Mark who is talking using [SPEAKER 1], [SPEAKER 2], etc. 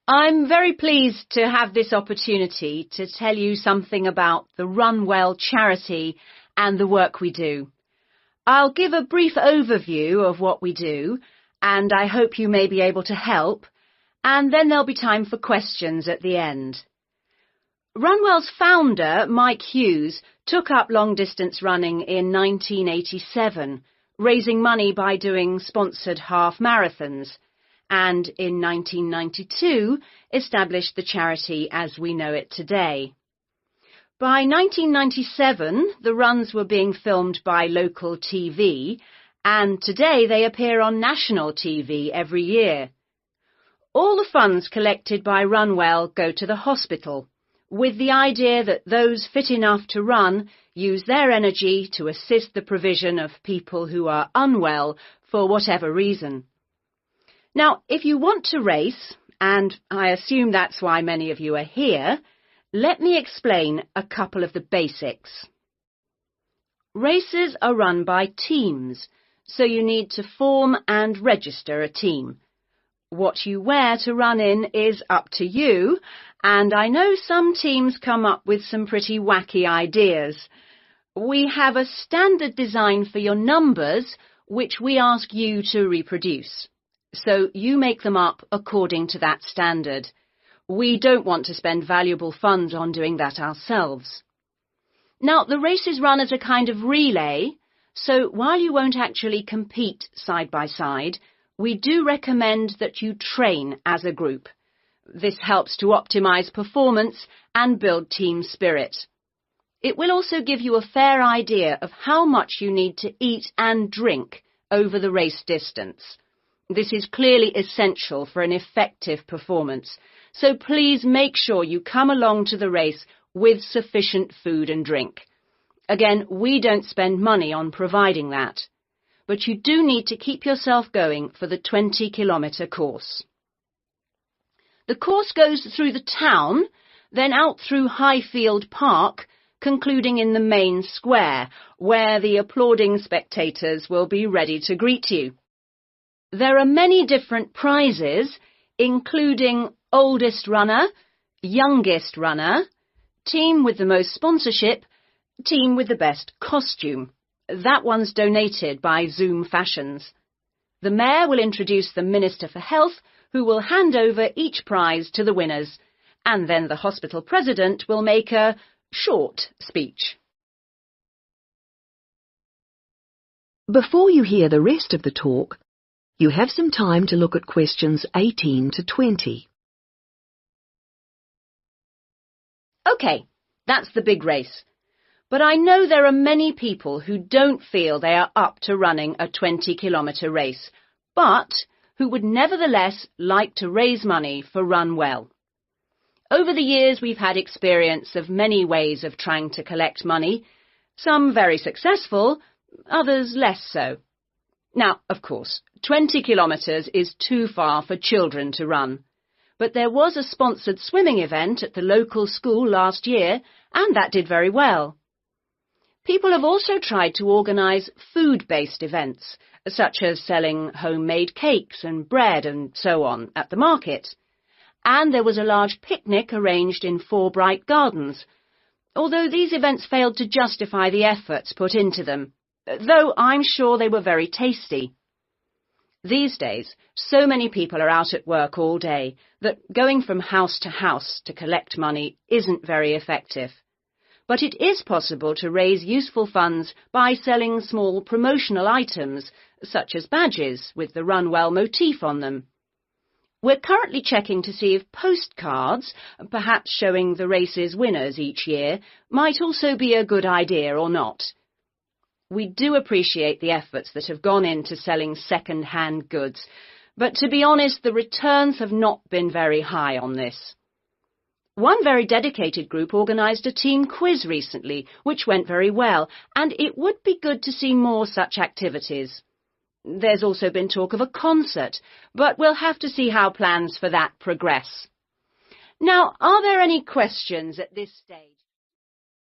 [SPEAKER 1] I'm very pleased to have this opportunity to tell you something about the Run Well charity and the work we do. I'll give a brief overview of what we do, and I hope you may be able to help, and then there'll be time for questions at the end. Runwell's founder, Mike Hughes, took up long-distance running in 1987, raising money by doing sponsored half marathons, and in 1992 established the charity as we know it today. By 1997, the runs were being filmed by local TV, and today they appear on national TV every year. All the funds collected by Runwell go to the hospital, with the idea that those fit enough to run use their energy to assist the provision of people who are unwell for whatever reason. Now, if you want to race, and I assume that's why many of you are here, let me explain a couple of the basics. Races are run by teams, so you need to form and register a team. What you wear to run in is up to you, and I know some teams come up with some pretty wacky ideas. We have a standard design for your numbers, which we ask you to reproduce. So you make them up according to that standard. We don't want to spend valuable funds on doing that ourselves. Now, the race is run as a kind of relay, so while you won't actually compete side by side, we do recommend that you train as a group. This helps to optimize performance and build team spirit. It will also give you a fair idea of how much you need to eat and drink over the race distance. This is clearly essential for an effective performance, so please make sure you come along to the race with sufficient food and drink. Again, we don't spend money on providing that, but you do need to keep yourself going for the 20-kilometre course. The course goes through the town, then out through Highfield Park, concluding in the main square, where the applauding spectators will be ready to greet you. There are many different prizes, including oldest runner, youngest runner, team with the most sponsorship, team with the best costume. That one's donated by Zoom Fashions. The Mayor will introduce the Minister for Health, who will hand over each prize to the winners, and then the hospital president will make a short speech.
[SPEAKER 2] Before you hear the rest of the talk, you have some time to look at questions 18 to 20.
[SPEAKER 1] OK, that's the big race. But I know there are many people who don't feel they are up to running a 20-kilometre race, but who would nevertheless like to raise money for Run Well. Over the years, we've had experience of many ways of trying to collect money, some very successful, others less so. Now, of course, 20 kilometres is too far for children to run, but there was a sponsored swimming event at the local school last year, and that did very well. People have also tried to organise food-based events, such as selling homemade cakes and bread and so on at the market. And there was a large picnic arranged in 4 Bright Gardens, although these events failed to justify the efforts put into them, though I'm sure they were very tasty. These days, so many people are out at work all day that going from house to collect money isn't very effective. But it is possible to raise useful funds by selling small promotional items, such as badges with the Run Well motif on them. We're currently checking to see if postcards, perhaps showing the race's winners each year, might also be a good idea or not. We do appreciate the efforts that have gone into selling second-hand goods, but to be honest, the returns have not been very high on this. One very dedicated group organised a team quiz recently, which went very well, and it would be good to see more such activities. There's also been talk of a concert, but we'll have to see how plans for that progress. Now, are there any questions at this stage?